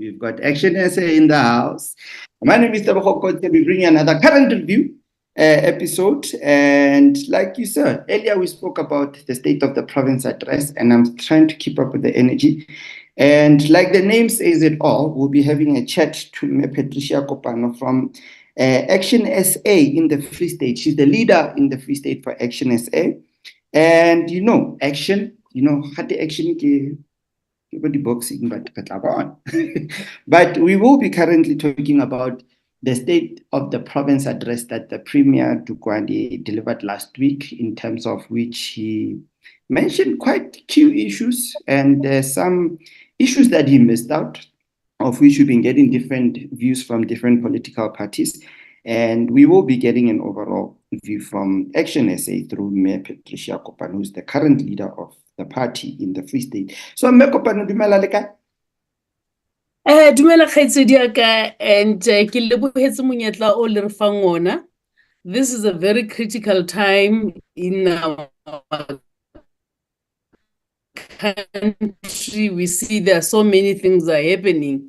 We've got ActionSA in the house. My name is Tebogo. We bring you another current review episode. And like you said, earlier we spoke about the State of the Province address, and I'm trying to keep up with the energy. And like the name says it all, we'll be having a chat to Patricia Kopane from ActionSA in the Free State. She's the leader in the Free State for ActionSA. And action, had the action the boxing, but we will be currently talking about the State of the Province address that the Premier Dukwana delivered last week, in terms of which he mentioned quite key issues, and there's some issues that he missed out, of which we've been getting different views from different political parties. And we will be getting an overall view from ActionSA through Mayor Patricia Kopane, who's the current leader of the party in the Free State. So, Mayor Kopane, dumela le kae? Dumela kgaitsedi ya ka, and ke lebohetse monyetla o le re fang ona. This is a very critical time in our country. We see there are so many things are happening.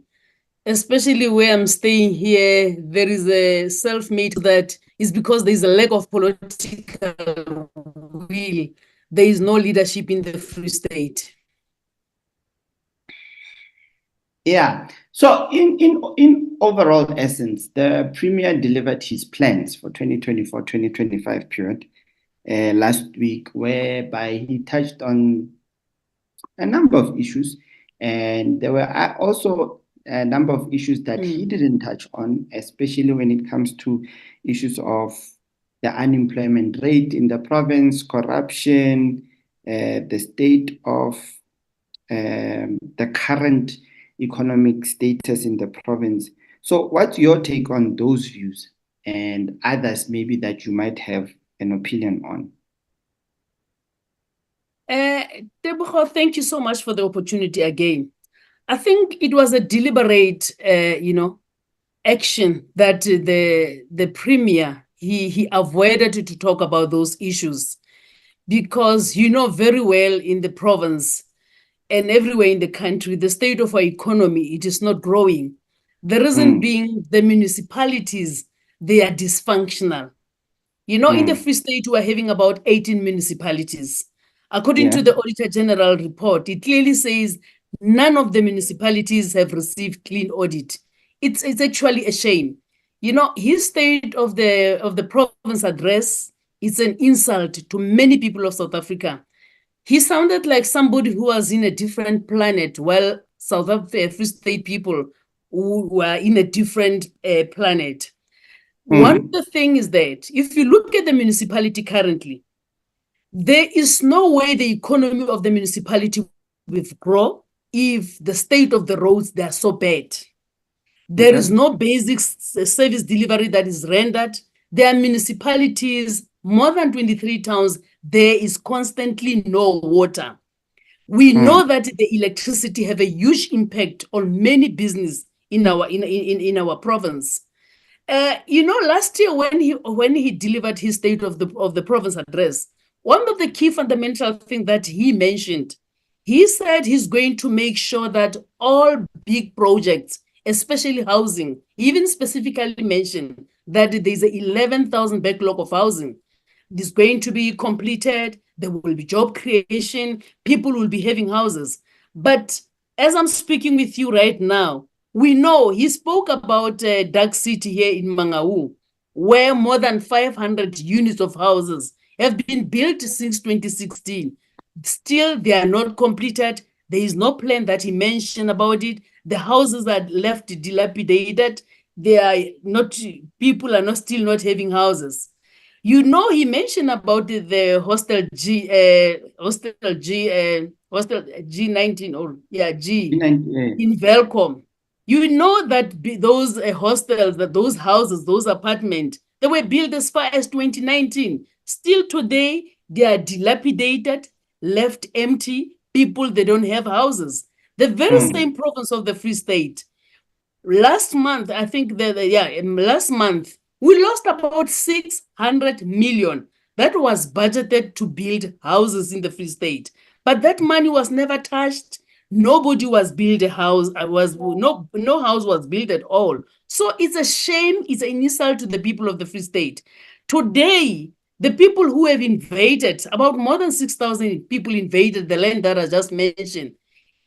Especially where I'm staying here, there is a self-made that is because there is a lack of political will. There is no leadership in the Free State. Yeah. So in overall essence, the Premier delivered his plans for 2024-2025 period last week, whereby he touched on a number of issues, and there were also a number of issues that he didn't touch on, especially when it comes to issues of the unemployment rate in the province, corruption, the state of the current economic status in the province. So what's your take on those views and others maybe that you might have an opinion on? Tebogo, thank you so much for the opportunity again. I think it was a deliberate, action that the Premier, he avoided to talk about those issues, because very well in the province and everywhere in the country, the state of our economy, it is not growing. The reason being the municipalities, they are dysfunctional. In the Free State, we are having about 18 municipalities. According to the Auditor General report, it clearly says none of the municipalities have received clean audit. It's actually a shame. His State of the Province address is an insult to many people of South Africa. He sounded like somebody who was in a different planet, while South Africa Free State people who were in a different planet. One of the things is that if you look at the municipality currently, there is no way the economy of the municipality will grow if the state of the roads, they are so bad. There is no basic service delivery that is rendered. There are municipalities, more than 23 towns, there is constantly no water. We know that the electricity have a huge impact on many business in our province. Last year when he delivered his State of the Province address, one of the key fundamental things that he mentioned, he said he's going to make sure that all big projects, especially housing, even specifically mentioned that there's an 11,000 backlog of housing, is going to be completed. There will be job creation. People will be having houses. But as I'm speaking with you right now, we know he spoke about Dark City here in Mangaung, where more than 500 units of houses have been built since 2016. Still, they are not completed. There is no plan that he mentioned about it. The houses are left dilapidated. People are still not having houses. He mentioned about the hostel G19 or G19 in Welkom. That those hostels, those houses, those apartments, they were built as far as 2019. Still today, they are dilapidated, left empty. People, they don't have houses. The very same province of the Free State. Last month, I think last month, we lost about 600 million. That was budgeted to build houses in the Free State. But that money was never touched. Nobody was built a house. No house was built at all. So it's a shame. It's an insult to the people of the Free State. Today, the people who have invaded, about more than 6,000 people invaded the land that I just mentioned,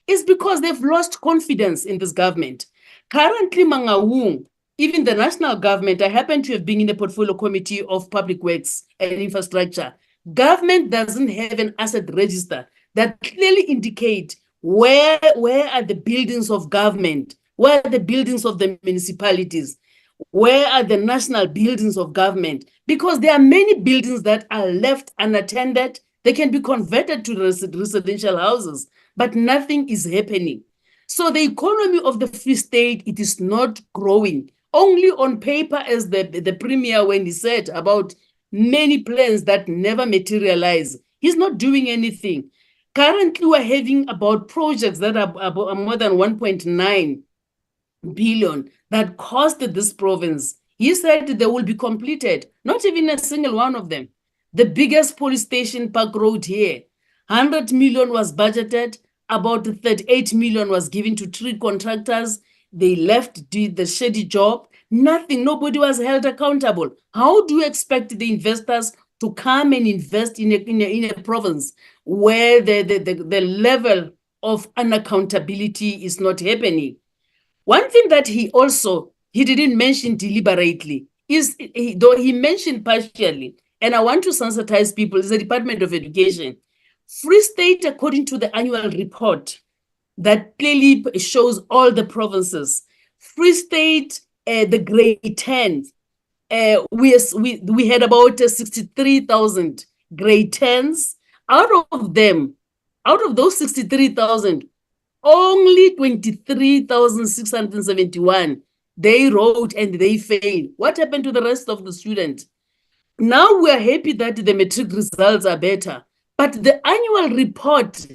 is because they've lost confidence in this government. Currently, Mangaung, even the national government, I happen to have been in the portfolio committee of public works and infrastructure. Government doesn't have an asset register that clearly indicate where are the buildings of government, where are the buildings of the municipalities, where are the national buildings of government? Because there are many buildings that are left unattended. They can be converted to residential houses, but nothing is happening. So the economy of the Free State, it is not growing. Only on paper, as the Premier, when he said about many plans that never materialize, he's not doing anything. Currently, we're having about projects that are more than 1.9 billion that cost this province. He said they will be completed, not even a single one of them. The biggest police station, Park Road here, 100 million was budgeted, about 38 million was given to 3 contractors. They left, did the shady job. Nothing, nobody was held accountable. How do you expect the investors to come and invest in a province where the level of unaccountability is not happening? One thing that he didn't mention deliberately is, though he mentioned partially, and I want to sensitize people, is the Department of Education. Free State, according to the annual report that clearly shows all the provinces, Free State, the grade 10, we had about 63,000 grade 10s. Out of those 63,000, only 23,671, they wrote and they failed. What happened to the rest of the students? Now we are happy that the matric results are better, but the annual report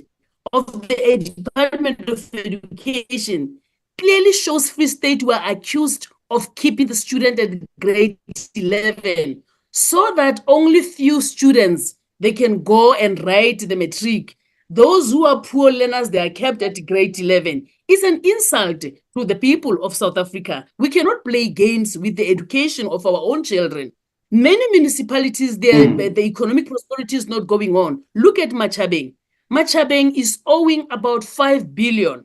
of the Department of Education clearly shows Free State were accused of keeping the student at grade 11 so that only few students, they can go and write the matric. Those who are poor learners, they are kept at grade 11. It's an insult to the people of South Africa. We cannot play games with the education of our own children. Many municipalities, the economic prosperity is not going on. Look at Machabeng. Machabeng is owing about 5 billion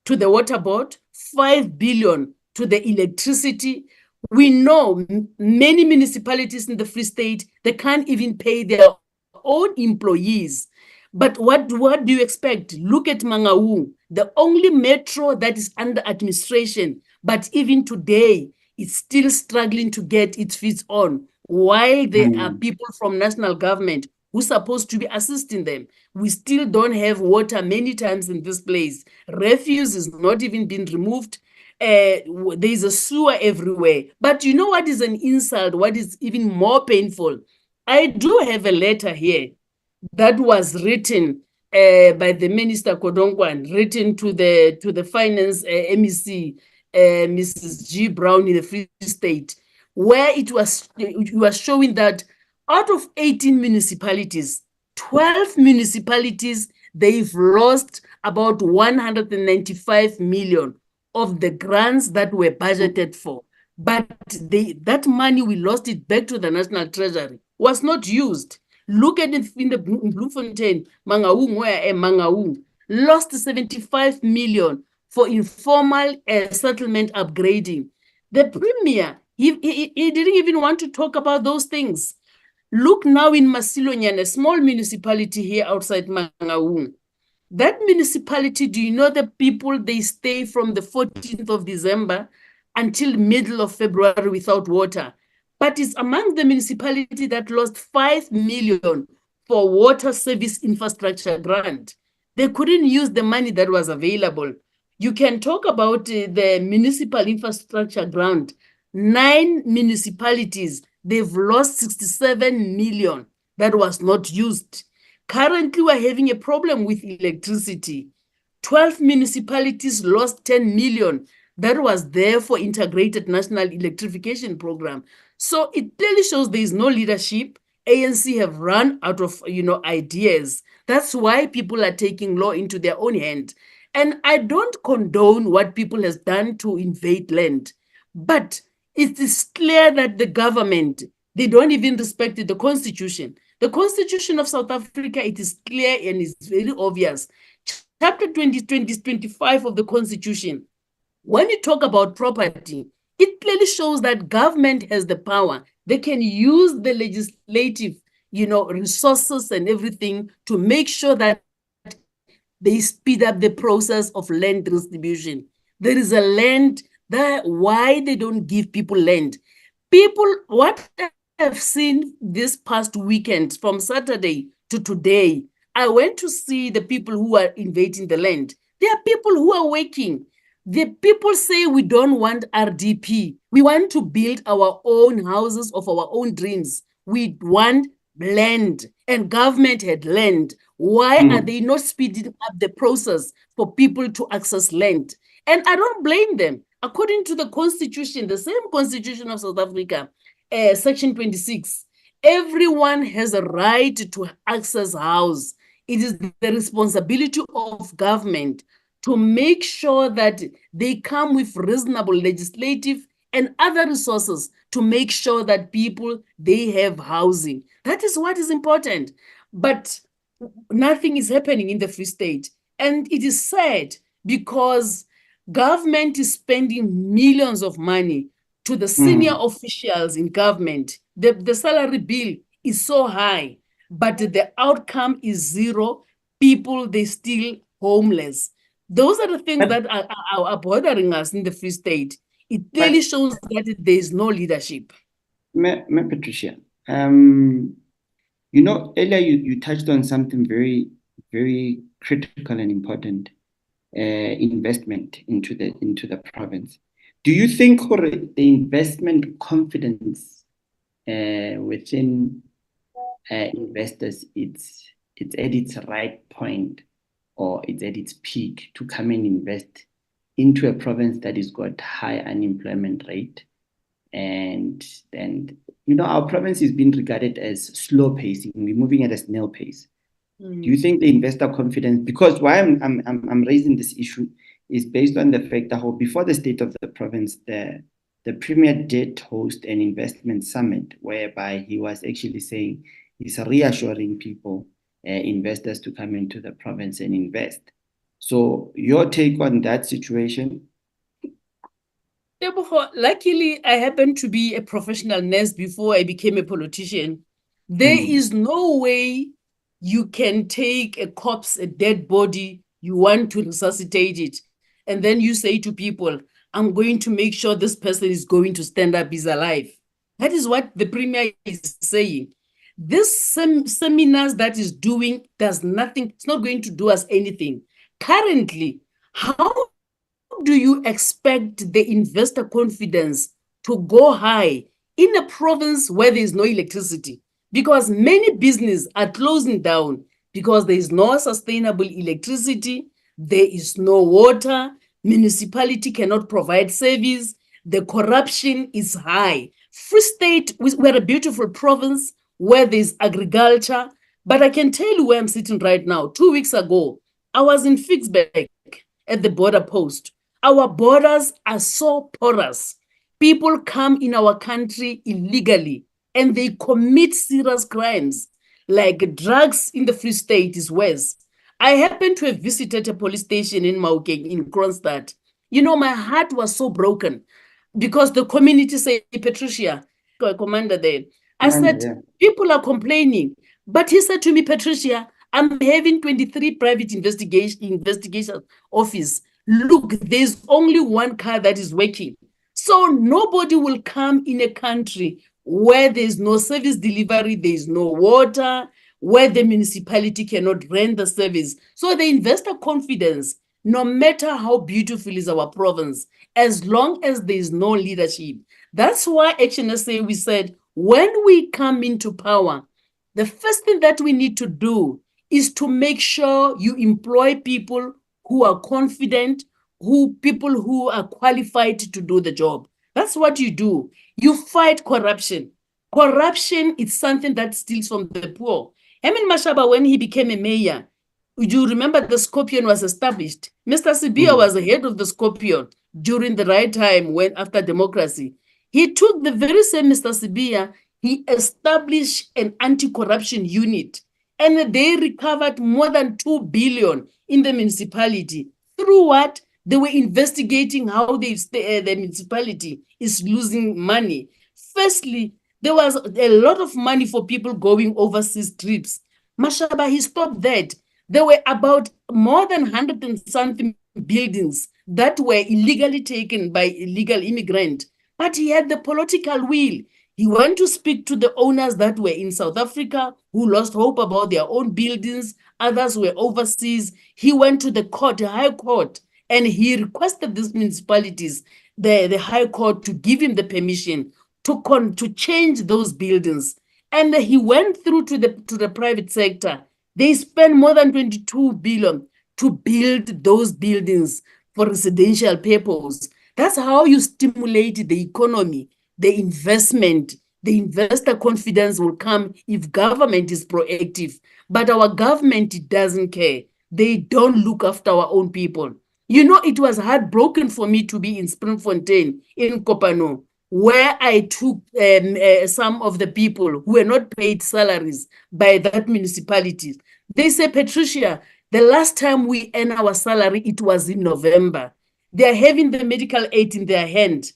to the water board, 5 billion to the electricity. We know many municipalities in the Free State, they can't even pay their own employees. But what do you expect? Look at Mangaung, the only metro that is under administration, but even today, it's still struggling to get its feet on. While there are people from national government who's supposed to be assisting them, we still don't have water many times in this place. Refuse is not even being removed. There's a sewer everywhere. But you know what is an insult? What is even more painful? I do have a letter here that was written by the Minister Kodongwan, written to the Finance MEC, Mrs. G. Brown in the Free State, where it was showing that out of 18 municipalities, 12 municipalities, they've lost about 195 million of the grants that were budgeted for. But that money, we lost it back to the National Treasury, was not used. Look at it in Bloemfontein, Mangaung, where Mangaung lost 75 million for informal settlement upgrading. The Premier, he didn't even want to talk about those things. Look now in Masilonyane, a small municipality here outside Mangaung. That municipality, do you know the people, they stay from the 14th of December until middle of February without water? But it's among the municipality that lost 5 million for water service infrastructure grant. They couldn't use the money that was available. You can talk about the municipal infrastructure grant. 9 municipalities, they've lost 67 million that was not used. Currently, we're having a problem with electricity. 12 municipalities lost 10 million that was there for integrated national electrification program. So it clearly shows there is no leadership. ANC have run out of ideas. That's why people are taking law into their own hand. And I don't condone what people has done to invade land, but it is clear that the government, they don't even respect the constitution. The constitution of South Africa, it is clear and it's very obvious. Chapter 25 of the constitution, when you talk about property, it clearly shows that government has the power. They can use the legislative, resources and everything to make sure that they speed up the process of land distribution. There is a land that why they don't give people land. People, what I've seen this past weekend from Saturday to today, I went to see the people who are invading the land. There are people who are working. The people say we don't want RDP. We want to build our own houses of our own dreams. We want land, and government had land. Why are they not speeding up the process for people to access land? And I don't blame them. According to the constitution, the same constitution of South Africa, section 26, everyone has a right to access house. It is the responsibility of government to make sure that they come with reasonable legislative and other resources to make sure that people, they have housing. That is what is important. But nothing is happening in the Free State. And it is sad because government is spending millions of money to the senior officials in government. The salary bill is so high, but the outcome is zero. People, they still homeless. Those are the things that are bothering us in the Free State. It clearly shows that there is no leadership. Patricia, earlier you touched on something very, very critical and important, investment into the province. Do you think the investment confidence within investors it's at its right point, or it's at its peak to come and invest into a province that has got high unemployment rate? And our province is being regarded as slow pacing. We're moving at a snail pace. Do you think the investor confidence, because why I'm raising this issue is based on the fact that before the state of the province, the Premier did host an investment summit whereby he was actually saying he's reassuring people, investors, to come into the province and invest. So your take on that situation? Luckily, I happened to be a professional nurse before I became a politician. There is no way you can take a corpse, a dead body, you want to resuscitate it, and then you say to people, I'm going to make sure this person is going to stand up, is alive. That is what the Premier is saying. This seminars that is doing does nothing. It's not going to do us anything. Currently, how do you expect the investor confidence to go high in a province where there is no electricity? Because many businesses are closing down because there is no sustainable electricity, there is no water, municipality cannot provide service, the corruption is high. Free State, we're a beautiful province where there's agriculture, but I can tell you where I'm sitting right now. 2 weeks ago, I was in Fixburg at the border post. Our borders are so porous. People come in our country illegally and they commit serious crimes, like drugs in the Free State is worse. I happened to have visited a police station in Maukeng, in Kronstadt. My heart was so broken because the community said, Patricia, commander there. I said, people are complaining. But he said to me, Patricia, I'm having 23 private investigation office. Look, there's only one car that is working. So nobody will come in a country where there's no service delivery, there's no water, where the municipality cannot rent the service. So the investor confidence, no matter how beautiful is our province, as long as there is no leadership. That's why ActionSA, we said, when we come into power, the first thing that we need to do is to make sure you employ people who are confident, people who are qualified to do the job. That's what you do. You fight corruption. Corruption is something that steals from the poor. Emin Mashaba, when he became a mayor, You remember the Scorpion was established. Mr. Sibia was the head of the Scorpion during the right time when after democracy. He took the very same Mr. Sibia, he established an anti-corruption unit, and they recovered more than 2 billion in the municipality. Through what? They were investigating how the municipality is losing money. Firstly, there was a lot of money for people going overseas trips. Mashaba, he stopped that. There were about more than 100 and something buildings that were illegally taken by illegal immigrants. But he had the political will. He went to speak to the owners that were in South Africa who lost hope about their own buildings. Others were overseas. He went to the court, the High Court, and he requested these municipalities, the High Court, to give him the permission to change those buildings. And he went through to the private sector. They spent more than 22 billion to build those buildings for residential purpose. That's how you stimulate the economy, the investment. The investor confidence will come if government is proactive. But our government doesn't care. They don't look after our own people. You know, it was heartbroken for me to be in Springfontein, in Kopano, where I took some of the people who were not paid salaries by that municipality. They say, Patricia, the last time we earned our salary, it was in November. They are having the medical aid in their hand.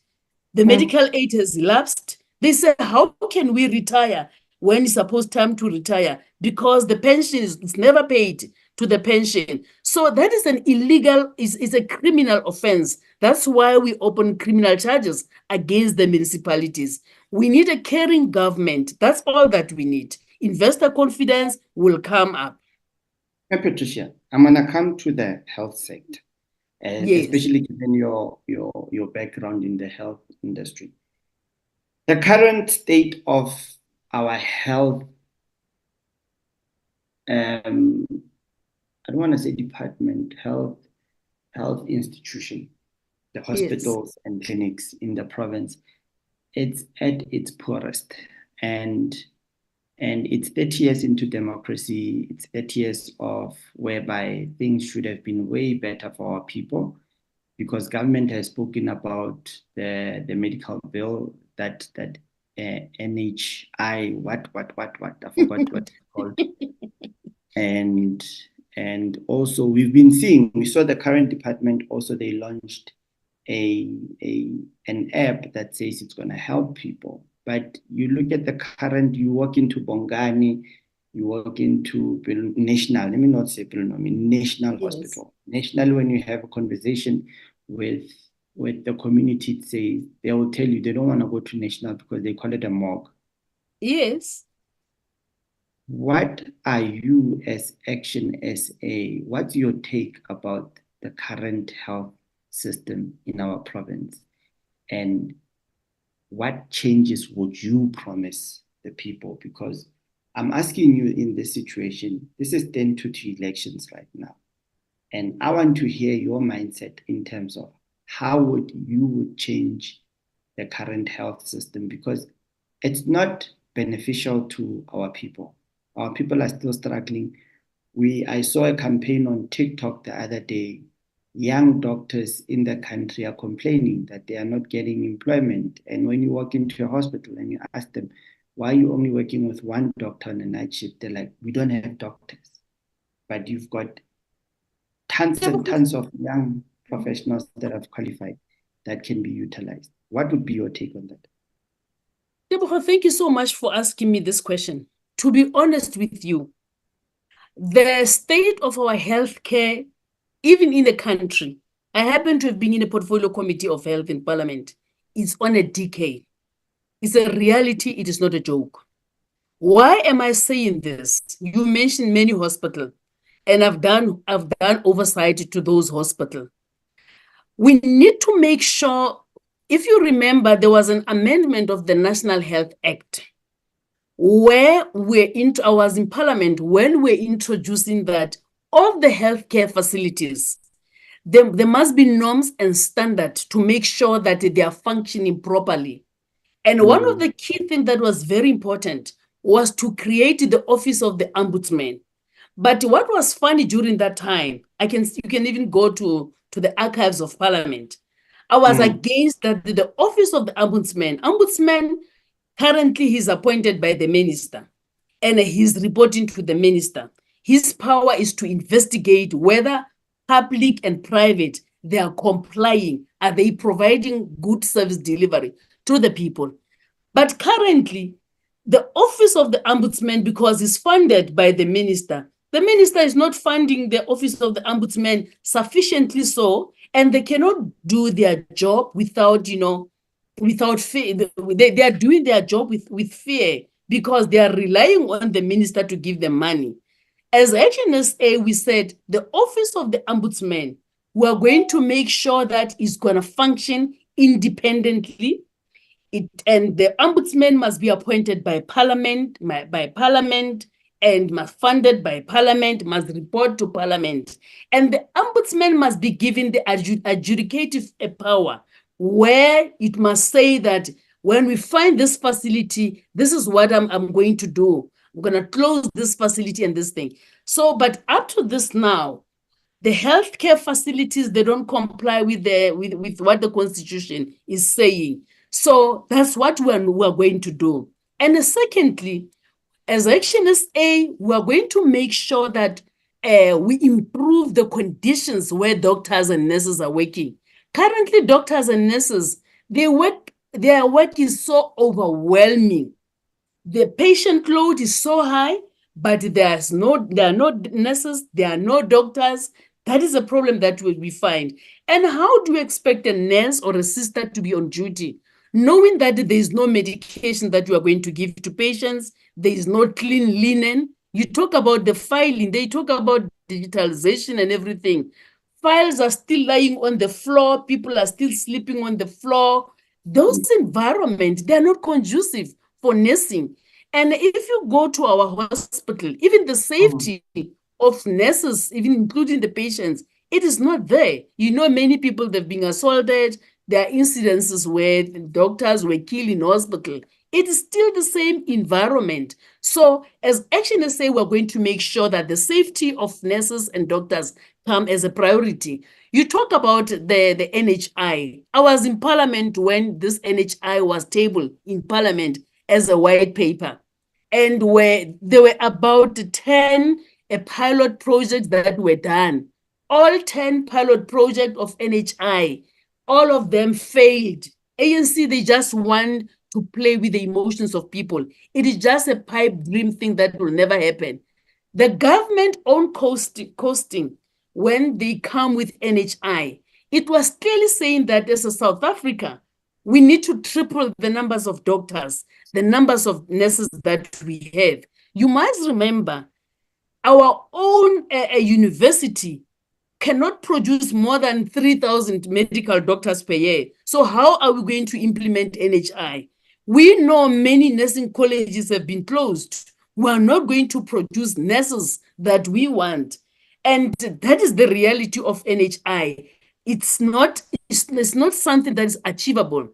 The medical aid has elapsed. They say, how can we retire when it's supposed time to retire? Because the pension is never paid to the pension. So that is an illegal, is a criminal offense. That's why we open criminal charges against the municipalities. We need a caring government. That's all that we need. Investor confidence will come up. Hey, Patricia, I'm going to come to the health sector, Yes. especially given your background in the health industry. The current state of our health, I don't want to say department, health institution, the hospitals and clinics in the province, it's at its poorest. And it's 30 years into democracy. It's 30 years of whereby things should have been way better for our people, because government has spoken about the medical bill that NHI, what, I forgot what it's called. And also we saw the current department also, they launched an app that says it's going to help people. But you look at the current, you walk into Bongani, you walk into National, let me not say National Hospital. National, when you have a conversation with the community, they will tell you they don't want to go to National because they call it a morgue. Yes. What are you as ActionSA, what's your take about the current health system in our province? And what changes would you promise the people? Because I'm asking you in this situation, this is 10-2 elections right now. And I want to hear your mindset in terms of how would you change the current health system, because it's not beneficial to our people. Our people are still struggling. I saw a campaign on TikTok the other day. Young doctors in the country are complaining that they are not getting employment. And when you walk into a hospital and you ask them, why are you only working with one doctor on a night shift? They're like, we don't have doctors. But you've got tons and tons of young professionals that have qualified that can be utilized. What would be your take on that? Tebogo, thank you so much for asking me this question. To be honest with you, the state of our healthcare, even in the country, I happen to have been in a portfolio committee of health in Parliament. It's on a decay. It's a reality. It is not a joke. Why am I saying this? You mentioned many hospitals, and I've done oversight to those hospitals. We need to make sure, if you remember, there was an amendment of the National Health Act where I was in Parliament when we're introducing that all the healthcare facilities, there must be norms and standards to make sure that they are functioning properly. And one of the key things that was very important was to create the office of the ombudsman. But what was funny during that time, you can even go to the archives of Parliament. I was against that the office of the ombudsman currently he's appointed by the minister and he's reporting to the minister. His power is to investigate whether public and private, they are complying. Are they providing good service delivery to the people? But currently, the office of the ombudsman, because it's funded by the minister is not funding the office of the ombudsman sufficiently so, and they cannot do their job without fear. They are doing their job with fear because they are relying on the minister to give them money. As ActionSA, we said the office of the ombudsman, we are going to make sure that it's going to function independently. And the ombudsman must be appointed by Parliament, and must funded by Parliament, must report to Parliament. And the ombudsman must be given the adjudicative power, where it must say that when we find this facility, this is what I'm going to do. I'm going to close this facility and this thing. So, but up to this now, the healthcare facilities, they don't comply with what the Constitution is saying. So that's what we're going to do. And secondly, as ActionSA, we are going to make sure that we improve the conditions where doctors and nurses are working. Currently, doctors and nurses, their work is so overwhelming. The patient load is so high, but there are no nurses, there are no doctors. That is a problem that we find. And how do you expect a nurse or a sister to be on duty, knowing that there is no medication that you are going to give to patients, there is no clean linen? You talk about the filing, they talk about digitalization and everything. Files are still lying on the floor, people are still sleeping on the floor. Those environments, they are not conducive for nursing. And if you go to our hospital, even the safety of nurses, even including the patients, it is not there. Many people, they've been assaulted. There are incidences where doctors were killed in hospital. It is still the same environment. So as ActionSA, we're going to make sure that the safety of nurses and doctors come as a priority. You talk about the NHI. I was in Parliament when this NHI was tabled in Parliament as a white paper. And where there were about 10 pilot projects that were done. All 10 pilot projects of NHI, all of them failed. ANC, they just want to play with the emotions of people. It is just a pipe dream thing that will never happen. The government own costing, when they come with NHI, it was clearly saying that as a South Africa, we need to triple the numbers of doctors, the numbers of nurses that we have. You must remember, our own university cannot produce more than 3,000 medical doctors per year. So how are we going to implement NHI? We know many nursing colleges have been closed. We are not going to produce nurses that we want. And that is the reality of NHI. It's not something that is achievable.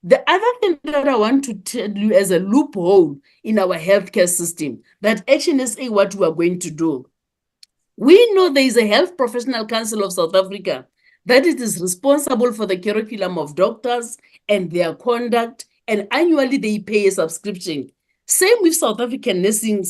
The other thing that I want to tell you as a loophole in our healthcare system, that ActionSA, what we are going to do. We know there is a Health Professional Council of South Africa that it is responsible for the curriculum of doctors and their conduct, and annually they pay a subscription. Same with South African Nursing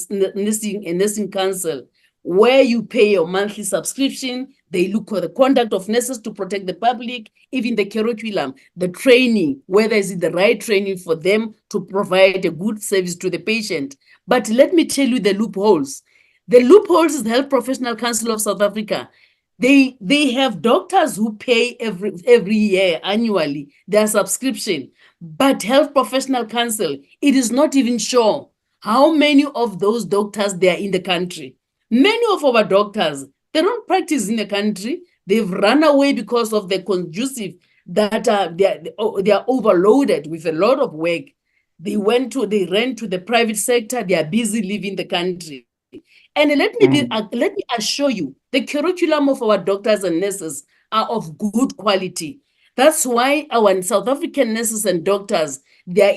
Council, where you pay your monthly subscription. They look for the conduct of nurses to protect the public, even the curriculum, the training, whether is it the right training for them to provide a good service to the patient. But let me tell you the loopholes. The loopholes is the Health Professional Council of South Africa. They have doctors who pay every year, annually, their subscription. But Health Professional Council, it is not even sure how many of those doctors they are in the country. Many of our doctors, they don't practice in the country. They've run away because of the conducive that they are overloaded with a lot of work. They ran to the private sector. They are busy leaving the country. And let me assure you, the curriculum of our doctors and nurses are of good quality. That's why our South African nurses and doctors, they are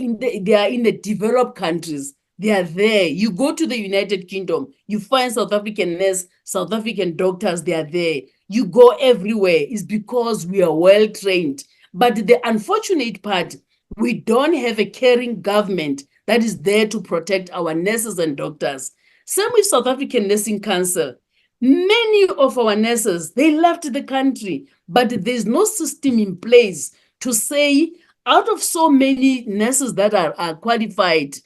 in the developed countries. They are there. You go to the United Kingdom, you find South African nurses, South African doctors, they are there. You go everywhere. It's because we are well trained. But the unfortunate part, we don't have a caring government that is there to protect our nurses and doctors. Same with South African Nursing Council. Many of our nurses, they left the country, but there's no system in place to say, out of so many nurses that are qualified,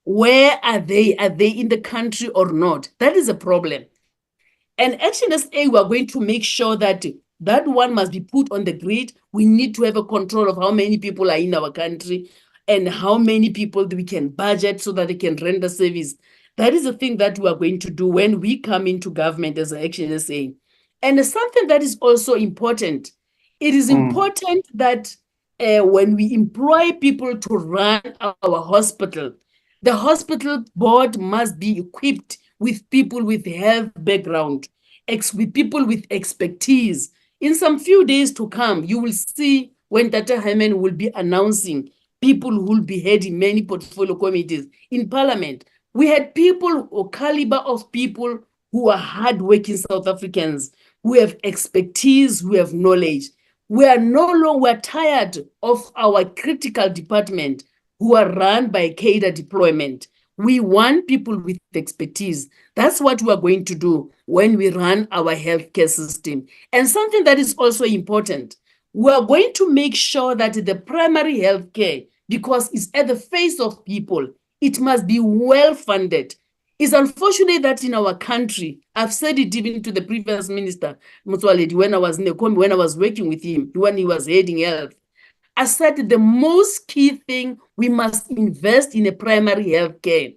where are they? Are they in the country or not? That is a problem. And ActionSA, we are going to make sure that that one must be put on the grid. We need to have a control of how many people are in our country and how many people we can budget so that they can render service. That is the thing that we are going to do when we come into government as ActionSA. And something that is also important, it is important that when we employ people to run our hospital, the hospital board must be equipped with people with health background, with people with expertise. In some few days to come, you will see when Tata Hyman will be announcing people who will be heading many portfolio committees in Parliament. We had people or caliber of people who are hardworking South Africans, who have expertise, who have knowledge. We are no longer tired of our critical department who are run by cadre deployment. We want people with expertise. That's what we are going to do when we run our healthcare system. And something that is also important, we are going to make sure that the primary healthcare, because it's at the face of people, it must be well funded. It's unfortunate that in our country, I've said it even to the previous minister, Mxolisi, when I was working with him, when he was heading health. I said the most key thing, we must invest in a primary health care.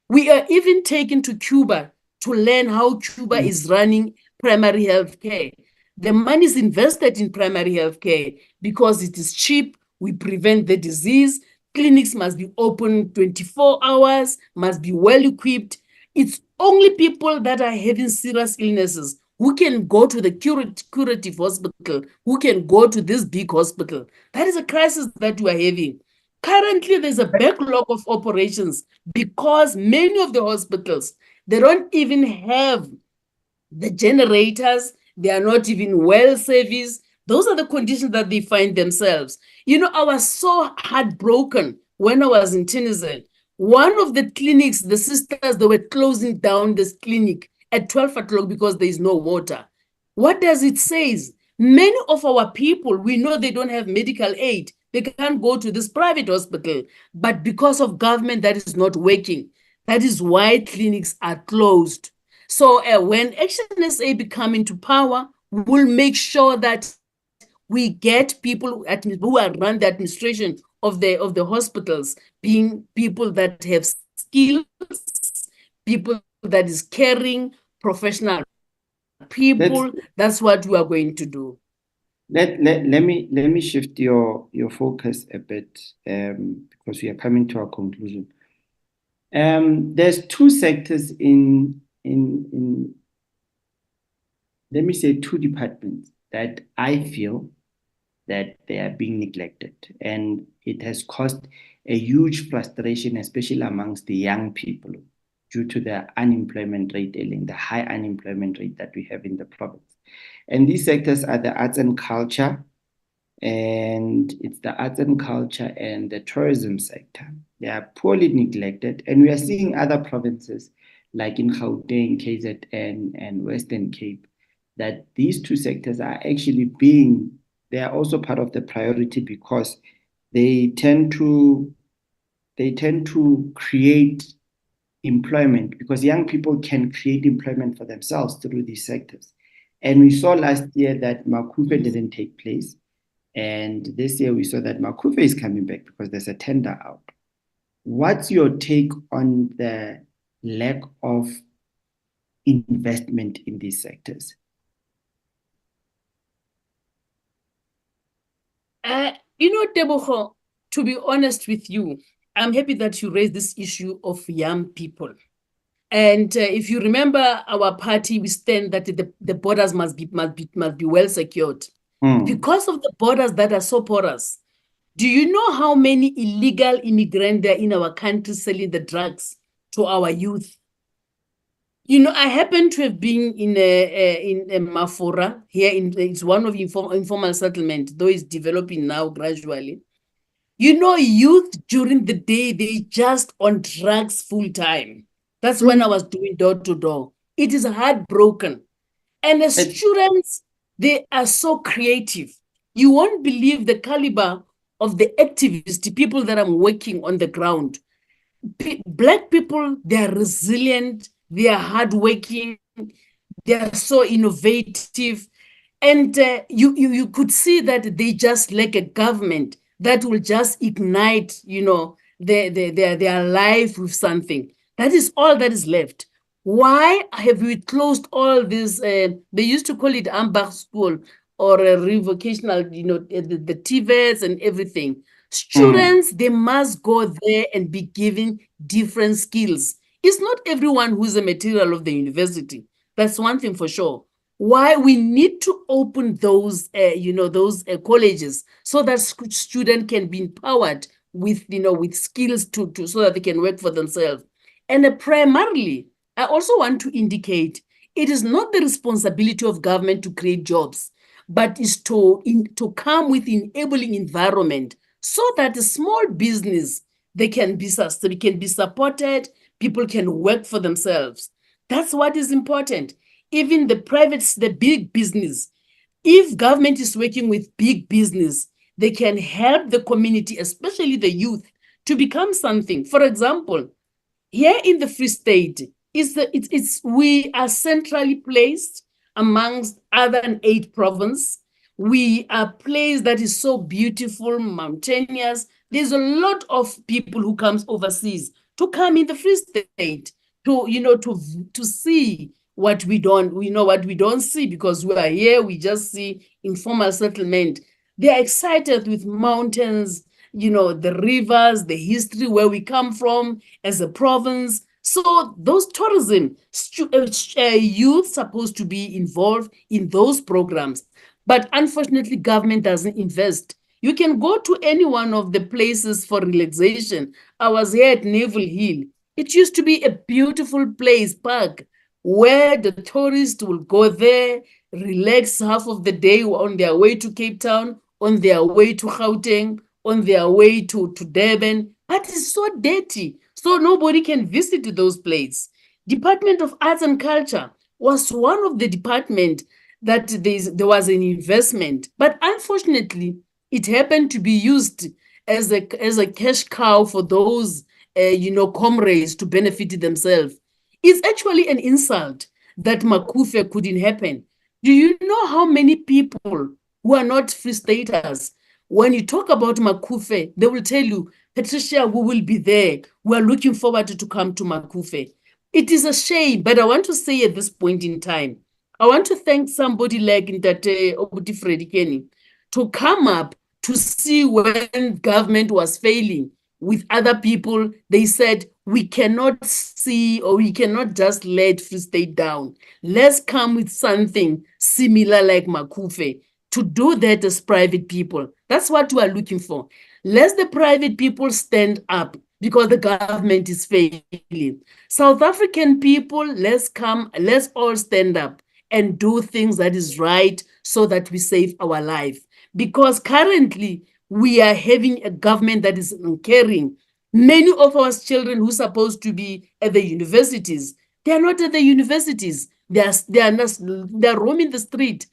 We are even taken to Cuba to learn how Cuba is running primary health care. The money is invested in primary health care because it is cheap, we prevent the disease, clinics must be open 24 hours, must be well equipped. It's only people that are having serious illnesses who can go to the curative hospital, who can go to this big hospital. That is a crisis that we are having. Currently, there's a backlog of operations because many of the hospitals, they don't even have the generators, they are not even well serviced. Those are the conditions that they find themselves. You know, I was so heartbroken when I was in Tunisia. One of the clinics, the sisters, they were closing down this clinic at 12 o'clock because there is no water. What does it say? Many of our people, we know they don't have medical aid. They can't go to this private hospital. But because of government, that is not working. That is why clinics are closed. So when ActionSA become into power, we'll make sure that we get people who are run the administration of the hospitals, being people that have skills, people that is caring, professional people. That's what we are going to do. Let me shift your focus a bit because we are coming to our conclusion. There's two sectors in let me say two departments that I feel that they are being neglected, and it has caused a huge frustration, especially amongst the young people, due to the unemployment rate, the high unemployment rate that we have in the province. And these sectors are the arts and culture, and it's the arts and culture and the tourism sector. They are poorly neglected, and we are seeing other provinces like in Gauteng, KZN, and Western Cape, that these two sectors are actually they are also part of the priority because they tend to create employment, because young people can create employment for themselves through these sectors. And we saw last year that Makufe didn't take place. And this year we saw that Makufe is coming back because there's a tender out. What's your take on the lack of investment in these sectors? Tebogo, to be honest with you, I'm happy that you raised this issue of young people. And if you remember our party, we stand that the borders must be well secured. Because of the borders that are so porous, Do you know how many illegal immigrants there are in our country selling the drugs to our youth? You know, I happen to have been in a Mafura here. It's one of informal settlement, though it's developing now gradually. You know, youth during the day, they just on drugs full time. That's when I was doing door to door. It is heartbroken. And the students, they are so creative. You won't believe the caliber of the activists, the people that I'm working on the ground. Black people, they are resilient, they are hardworking, they are so innovative. And you could see that they just lack a government that will just ignite, you know, their life with something. That is all that is left. Why have we closed all this? They used to call it Ambach School or a revocational, you know, the TVETs and everything. Students, they must go there and be given different skills. It's not everyone who's a material of the university. That's one thing for sure. Why we need to open those, those colleges so that students can be empowered with, you know, with skills to so that they can work for themselves. And primarily, I also want to indicate it is not the responsibility of government to create jobs, but is to come with enabling environment so that a small business they can be supported, people can work for themselves. That's what is important. Even the big business, if government is working with big business, they can help the community, especially the youth, to become something. For example, here in the Free State, we are centrally placed amongst other than 8 provinces. We are a place that is so beautiful, mountainous. There's a lot of people who comes overseas to come in the Free State to see what we don't see, because we are here, we just see informal settlement. They are excited with mountains, the rivers, the history, where we come from as a province. So those tourism youth supposed to be involved in those programs. But unfortunately, government doesn't invest. You can go to any one of the places for relaxation. I was here at Naval Hill. It used to be a beautiful place, park, where the tourists will go there, relax half of the day on their way to Cape Town, on their way to Gauteng, on their way to Durban. But it's so dirty, so nobody can visit those places. Department of Arts and Culture was one of the departments that there was an investment, but unfortunately, it happened to be used as a cash cow for those comrades to benefit themselves. It's actually an insult that Makufe couldn't happen. Do you know how many people who are not Free Staters, when you talk about Makufe, they will tell you, Patricia, we will be there. We are looking forward to come to Makufe. It is a shame, but I want to say at this point in time, I want to thank somebody like Ntate Obuti Freddy Kenny to come up to see when government was failing with other people. They said, we cannot see, or we cannot just let Free State down. Let's come with something similar like Makufe. To do that as private people, that's what we are looking for. Let the private people stand up because the government is failing. South African people, let's all stand up and do things that is right so that we save our life. Because currently, we are having a government that is uncaring. Many of our children who are supposed to be at the universities, they are not at the universities. They are roaming the street,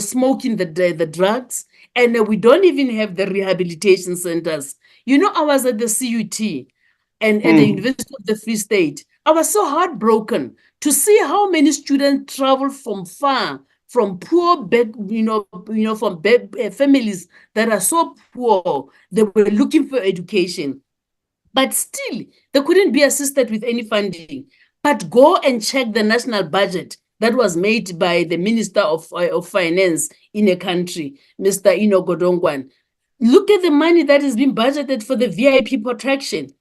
smoking the drugs, and we don't even have the rehabilitation centers. I was at the CUT and at the University of the Free State. I was so heartbroken to see how many students travel from far, from poor, from families that are so poor. They were looking for education, but still they couldn't be assisted with any funding. But go and check the national budget that was made by the Minister of Finance in a country, Mr. Godongwan. Look at the money that is being budgeted for the VIP protection.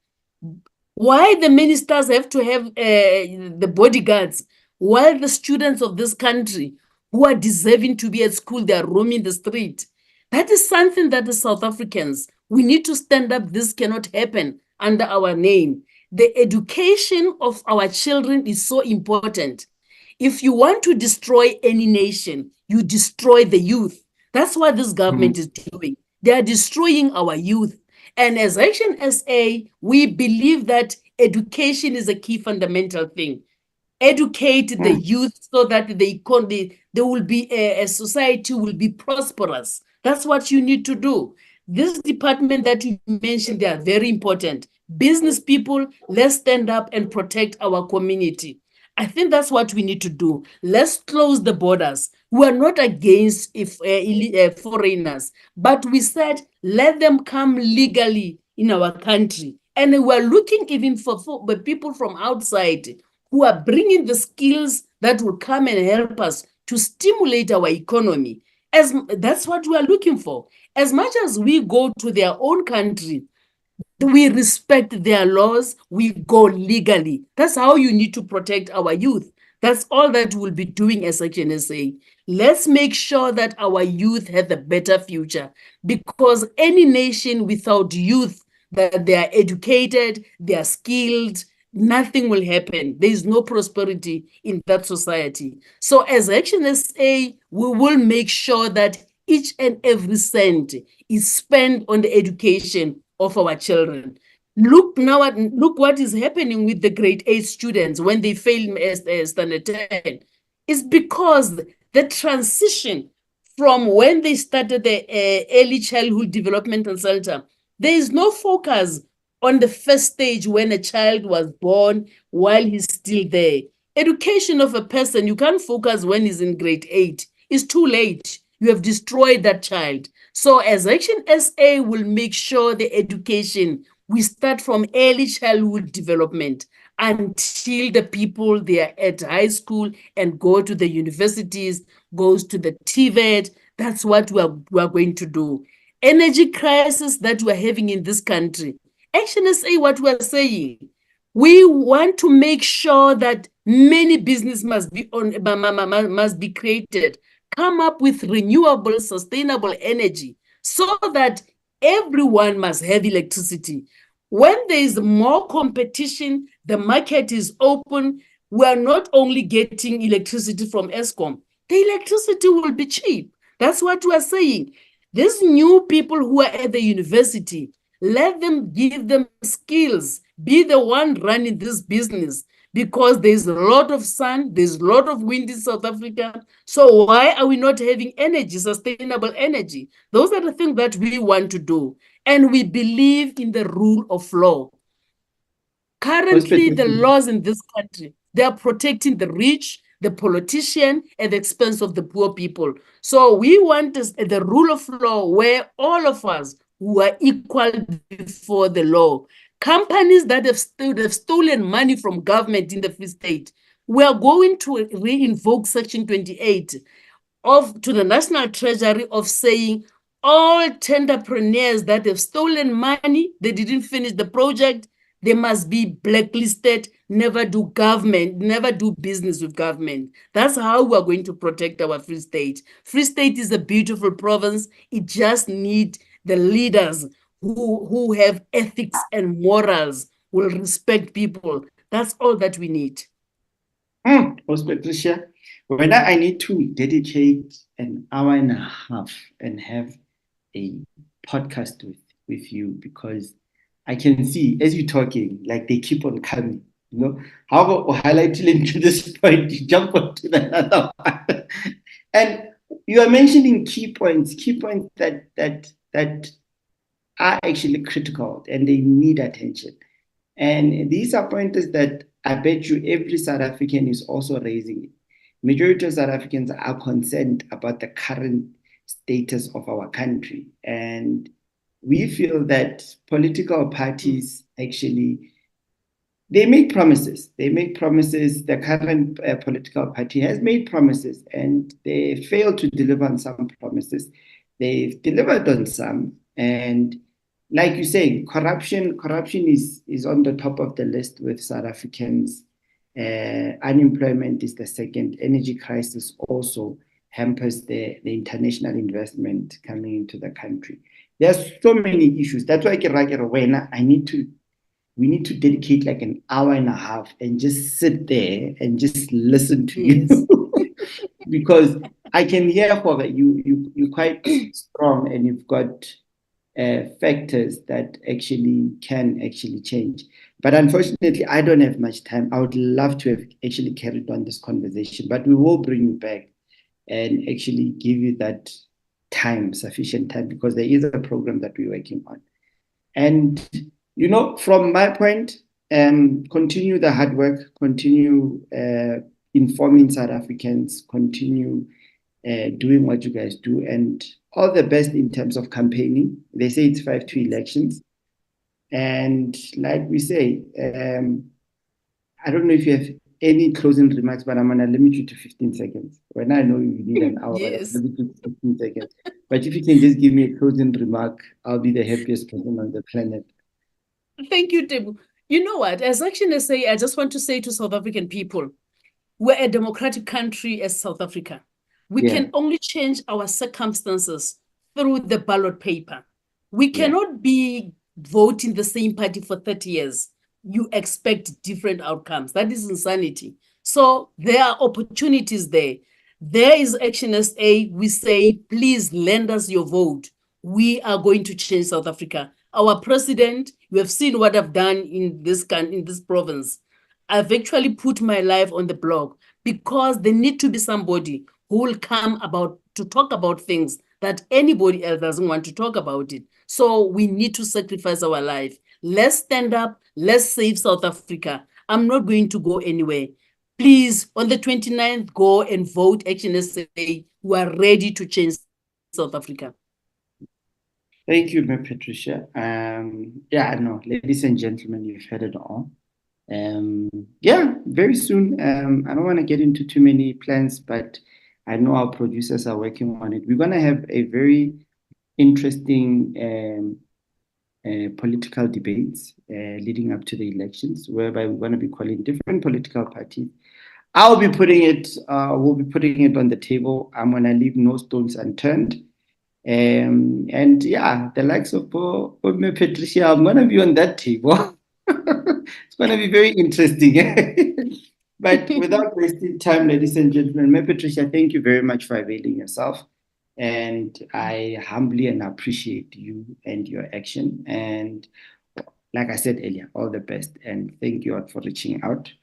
Why the ministers have to have the bodyguards, while the students of this country who are deserving to be at school, they are roaming the street? That is something that the South Africans, We need to stand up. This cannot happen under our name. The education of our children is so important. If you want to destroy any nation, you destroy the youth. That's what this government is doing. They are destroying our youth. And as ActionSA, we believe that education is a key fundamental thing. Educate the youth so that the economy, there will be a society will be prosperous. That's what you need to do. This department that you mentioned, they are very important. Business people, let's stand up and protect our community. I think that's what we need to do. Let's close the borders. We are not against foreigners, but we said let them come legally in our country. And we are looking even for the people from outside who are bringing the skills that will come and help us to stimulate our economy. That's what we are looking for. As much as we go to their own country, we respect their laws, we go legally. That's how you need to protect our youth. That's all that we'll be doing as ActionSA. Let's make sure that our youth have a better future, because any nation without youth, that they are educated, they are skilled, nothing will happen. There is no prosperity in that society. So as ActionSA, we will make sure that each and every cent is spent on the education of our children. Look what is happening with the grade 8 students when they fail standard 10. It's because the transition from when they started the early childhood developmental center, there is no focus on the first stage when a child was born while he's still there. Education of a person, you can't focus when he's in grade 8. It's too late. You have destroyed that child. So as ActionSA will make sure the education, we start from early childhood development until the people they are at high school and go to the universities, goes to the TVET. That's what we are going to do. Energy crisis that we're having in this country. ActionSA, what we are saying, we want to make sure that many business must be created. Come up with renewable, sustainable energy so that everyone must have electricity. When there is more competition, the market is open. We are not only getting electricity from Eskom, the electricity will be cheap. That's what we are saying. These new people who are at the university, let them give them skills, be the one running this business, because there's a lot of sun, there's a lot of wind in South Africa. So why are we not having energy, sustainable energy? Those are the things that we want to do. And we believe in the rule of law. Currently, the laws in this country, they are protecting the rich, the politician, at the expense of the poor people. So we want the rule of law where all of us who are equal before the law. Companies that have stolen money from government in the Free State, we are going to re-invoke Section 28 to the National Treasury of saying all tenderpreneurs that have stolen money, they didn't finish the project, they must be blacklisted, never do business with government. That's how we are going to protect our Free State. Free State is a beautiful province. It just needs the leaders who have ethics and morals, will respect people. That's all that we need. Patricia, whether I need to dedicate an hour and a half and have a podcast with you, because I can see as you're talking, like they keep on coming. How highlighting to this point, you jump onto another one. And you are mentioning key points that are actually critical and they need attention. And these are pointers that I bet you every South African is also raising. Majority of South Africans are concerned about the current status of our country. And we feel that political parties actually, they make promises. The current political party has made promises and they failed to deliver on some promises. They've delivered on some. And like you say, corruption is on the top of the list with South Africans. Unemployment is the second. Energy crisis also hampers the international investment coming into the country. There's so many issues. That's why we need to dedicate like an hour and a half and just sit there and just listen to Yes. you. Because I can hear that you're quite strong and you've got factors that can change. But unfortunately, I don't have much time. I would love to have actually carried on this conversation, but we will bring you back and actually give you that time, sufficient time, because there is a program that we're working on. And, from my point, continue the hard work, continue informing South Africans, continue doing what you guys do, and all the best in terms of campaigning. They say it's 5 elections. And like we say, I don't know if you have any closing remarks, but I'm going to limit you to 15 seconds. When I know you need an hour, Yes. I'll limit you to 15 seconds. But if you can just give me a closing remark, I'll be the happiest person on the planet. Thank you, Tebogo. You know what? As ActionSA, I just want to say to South African people, we're a democratic country as South Africa. We can only change our circumstances through the ballot paper. We cannot be voting the same party for 30 years. You expect different outcomes. That is insanity. So there are opportunities there. There is ActionSA. We say, please lend us your vote. We are going to change South Africa. Our president, you have seen what I've done in this province. I've actually put my life on the block because there need to be somebody who will come about to talk about things that anybody else doesn't want to talk about it. So we need to sacrifice our life. Let's stand up. Let's save South Africa. I'm not going to go anywhere. Please, on the 29th, go and vote ActionSA. We are ready to change South Africa. Thank you, Patricia. No, ladies and gentlemen, you've heard it all. Very soon. I don't want to get into too many plans, but I know our producers are working on it. We're going to have a very interesting political debates leading up to the elections, whereby we're going to be calling different political parties. We'll be putting it on the table. I'm going to leave no stones unturned. The likes of Patricia, I'm going to be on that table. It's going to be very interesting. But without wasting time, ladies and gentlemen, Patricia, thank you very much for availing yourself. And I humbly and appreciate you and your action. And like I said earlier, all the best. And thank you all for reaching out.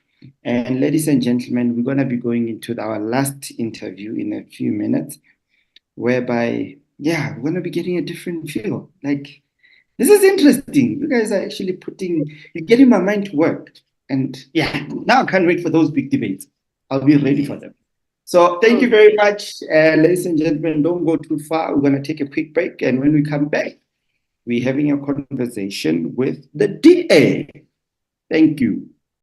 And ladies and gentlemen, we're going to be going into our last interview in a few minutes, whereby, we're going to be getting a different feel. Like, this is interesting. You guys are actually you're getting my mind to work. And now I can't wait for those big debates. I'll be ready for them. So thank you very much, ladies and gentlemen. Don't go too far. We're going to take a quick break. And when we come back, we're having a conversation with the DA. Thank you.